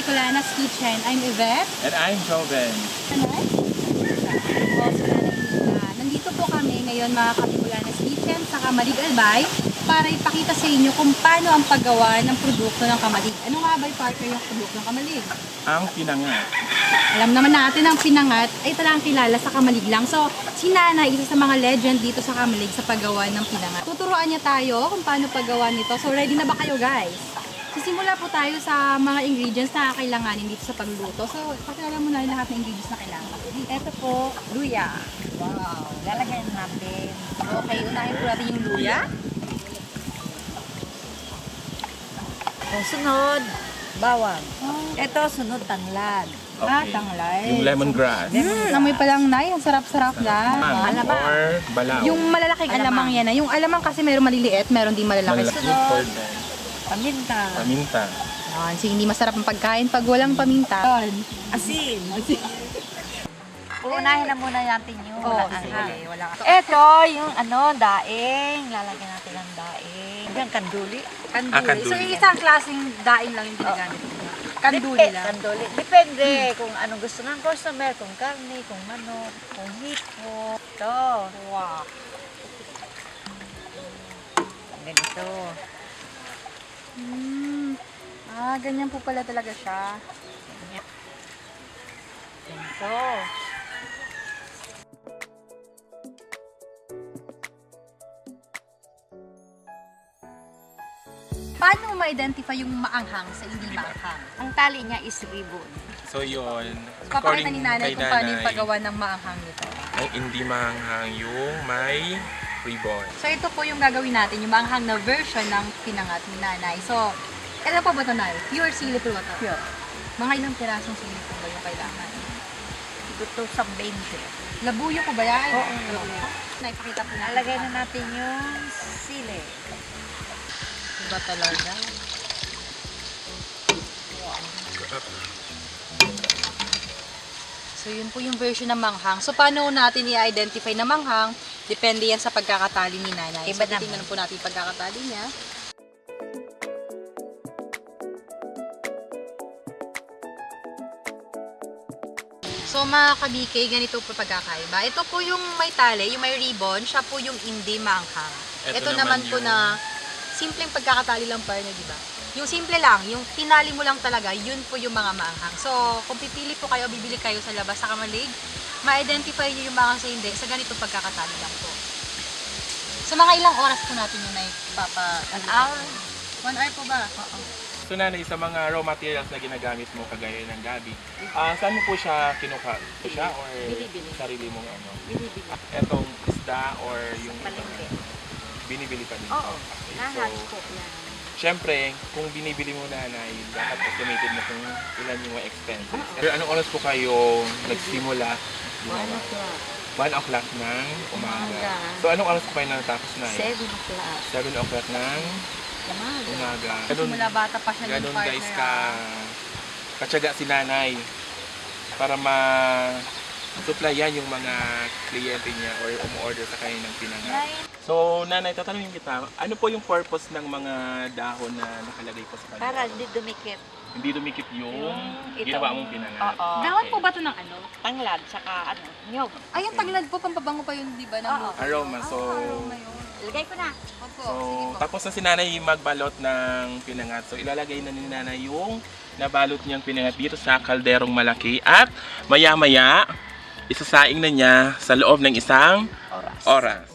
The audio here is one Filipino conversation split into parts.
Bicolana's Kitchen. I'm Yvette. And I'm Joven. Nandito po kami ngayon mga ka-Bicolana's Kitchen sa Camalig Albay para ipakita sa inyo kung paano ang paggawa ng produkto ng Camalig. Ano nga ba partner yung produkto ng Camalig? Ang pinangat. Alam naman natin ang pinangat ay talagang kilala sa Camalig lang. So, si Nanay, isa sa mga legend dito sa Camalig sa paggawa ng pinangat. Tuturuan niya tayo kung paano paggawa nito. So, ready na ba kayo guys? Sisimula po tayo sa mga ingredients na kailanganin dito sa pagluto. So, pakilala mo na lahat ng ingredients na kailangan. Ito po, luya. Wow, lalagyan natin. Okay, unahin po natin yung luya. Sunod, bawang. Ito, sunod, tanglad. Okay. Tanglad. Yung lemongrass. Amoy pa lang na, ang sarap-sarap na. Alamang. Or balaw. Yung malalaking alamang yan. Yung alamang kasi mayroong maliliit, mayroong di malalaki. Malaki Sunod, for them. Paminta. Paminta. yan, so hindi masarap ang pagkain pag walang paminta. Asin. Uunahin na muna natin yung Sige, wala ka. Ito, yung daing. Lalagyan natin ng daing. Yung kanduli. Kanduli. So, isang klaseng daing lang yung ginagamit mo. Kanduli lang. Kanduli. Depende kung anong gusto ng customer. Kung karne, kung manok, kung hippo. Ito. Wow. Ganito. Ganyan po pala talaga siya. Ganito. Paano mo ma-identify yung maanghang sa hindi maanghang? Ang tali niya is ribbon. So yun, Papakita ni Nanay kay kung paano yung paggawa ng maanghang nito. ay hindi mahanghang yung may ribbon. So ito po yung gagawin natin, yung maanghang na version ng pinangat ni Nanay. So, ito po ba ito, Nay? Pure sili po ba ito? Pure. Mga ilang pirasong sili po ba yung kailangan? Ito sa 20. Labuyo po ba yan? Oo. Nay, pakita po natin. Nalagay na natin yung sili. Iba talaga. So yun po yung version ng manghang. So paano natin i-identify na manghang? Depende yan sa pagkakatali ni Nanay. Iba So titingnan po natin yung pagkakatali niya. So mga kabikay, ganito po pagkakaiba. Ito po yung may tali, yung may ribbon, siya po yung hindi manghang. Ito naman po yung na simpleng pagkakatali lang partner, di ba? Yung simple lang, yung tinali mo lang talaga, yun po yung mga maanghang. So, kung pipili po kayo, bibili kayo sa labas sa Camalig, ma-identify nyo yung mga sa hindi, sa ganito pagkakatali lang po. So, mga ilang oras po natin yung naipapa... 1 hour. 1 hour po ba? Oo. So Nanay, sa mga raw materials na ginagamit mo kagaya ng gabi, saan mo po siya kinuha? Siya or Binibili. sarili mong ano? Binibili. Etong isda or yung Palengke. binibili pa din? Oo. Okay. Lahat So, po yan. syempre, kung binibili mo Nanay, dapat estimated mo kung ilan yung mga expenses. Pero anong oras po kayo nagsimula? 1 o'clock. 1 o'clock ng umaga. Umaga. So anong oras po kayo natapos na? 7 o'clock. 7 o'clock ng umaga. Simula bata pa siya ng Ganun partner. guys katyaga si Nanay para ma-supplyan yung mga kliyente niya or umu-order sa kanya ng pinangat. So Nanay, tatanungin kita, ano po yung purpose ng mga dahon na nakalagay po sa kanya? Para hindi dumikit. Hindi dumikit yung ito. ginawa mong pinangat. Oo. Dahon po ba ito ng ano? Tanglad, saka nyog. Ay, yung taglad po, pampabango pa yun, di ba? Oo. Aroma. So, aroma yun. Ilagay ko na. Opo, so sige po. tapos na si Nanay magbalot ng pinangat. So ilalagay na ni Nanay yung nabalot niyang pinangat dito sa kalderong malaki at maya-maya isasaing na niya sa loob ng isang oras.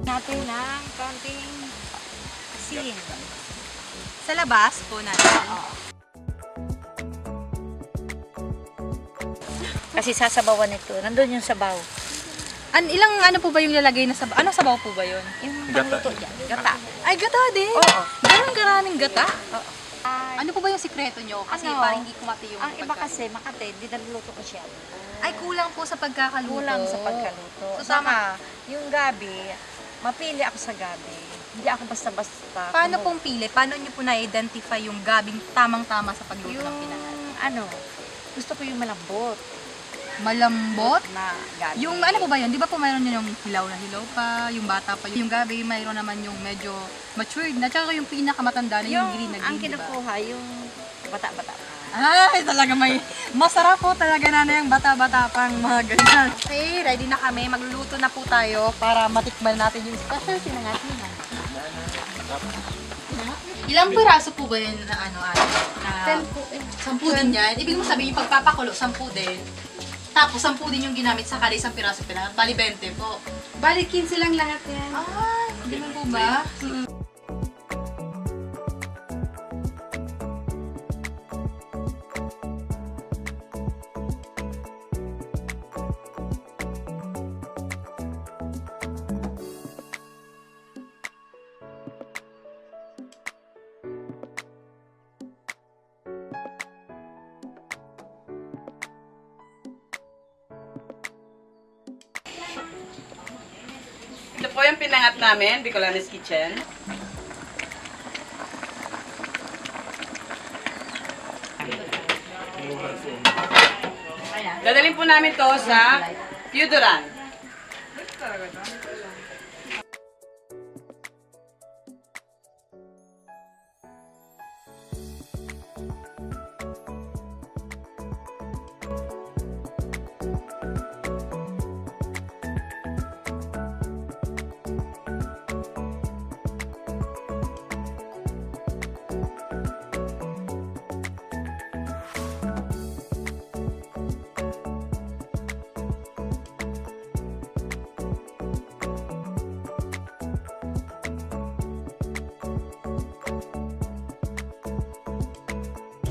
Natin ng konting asin. Sa labas po natin. Kasi sasabawan ito. Nandun yung sabaw. Ilang ano po ba yung lalagay na sabaw? Anong sabaw po ba yun? Yung Gata. pangluto dyan. Gata. Ay, gata din! Oo. Ganun karaming gata? Oo. Ano po ba yung sikreto nyo? Kasi Ano? parang hindi kumati yung Ang iba pagkain. kasi, Makati, hindi naluluto ko siya. Ay, kulang po sa pagkakaluto. Kulang sa pagkaluto. So, tama. Saka, yung gabi, mapili ako sa gabi. Hindi ako basta-basta. Paano pong pili? Paano nyo po na-identify yung gabing tamang-tama sa pagluto yung, ng pinangat? ano, gusto ko yung malambot. malambot. Na gabi. Yung ano po ba yun? Di ba po mayroon yun yung hilaw na hilaw pa, yung bata pa, yung gabi, mayroon naman yung medyo matured na, tsaka yung pinakamatanda na yung green na ang green, di ba? kinukuha, yung bata-bata pa. Ay, talaga may masarap po talaga na yung bata-bata pang mga ganyan. Okay, ready na kami. Magluluto na po tayo para matikman natin yung special pinangat nila. Ilang piraso po ba yun na ano, na 10 po eh. 10 din yan? Ibig mo sabihin, yung pagpapakulo, 10 din. Tapos, 10 din yung ginamit sa kada isang piraso pinangat. Bali, 20 po. Bali, 15 lang lahat yan. Ah, hindi mo po ba? Ito po yung pinangat namin, BICOLANA'S Kitchen. Dadalhin po namin to sa Puduran.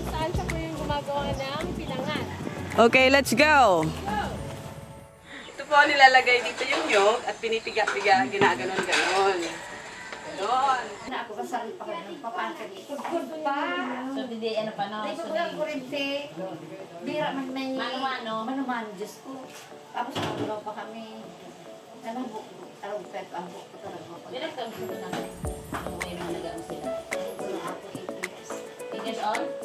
Saan siya po yung gumagawa ng pinangat? Okay, let's go! Ito po, nilalagay dito yung nyog at pinipiga-piga, ginaganon-ganon. Ganon. Ako kasali pa kayo ng papangka dito. Pa! So, hindi, ano pa, no? Hindi ko lang kurente. Bira man may... Mano-mano? Mano-mano, Diyos ko. Tapos nakulaw pa kami. Ano, tarong pet, ang buko ko talaga. Direct ang sila namin. Ano mo yung mga nag-aam sila? Ako 8 years. 8 years old?